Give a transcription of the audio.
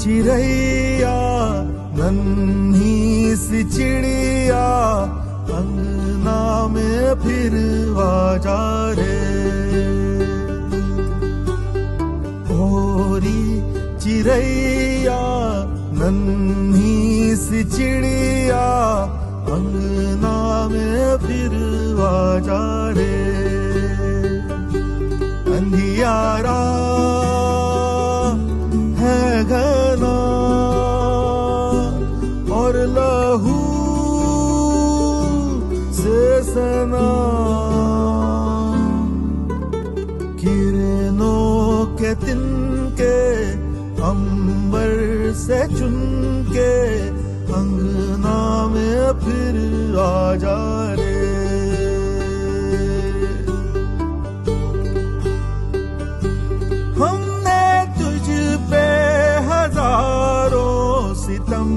चिड़ैया नन्ही सी चिड़िया अंगना में फिर आजा रे। भोरी चिड़ैया नन्ही सी चिड़िया अंगना में फिर आजा रे। अंधियारा है घना और लहू से सना, किरणों के तिनके अंबर से चुनके अंगना में फिर आजा रे। हमने तुझ पे हजारों सितम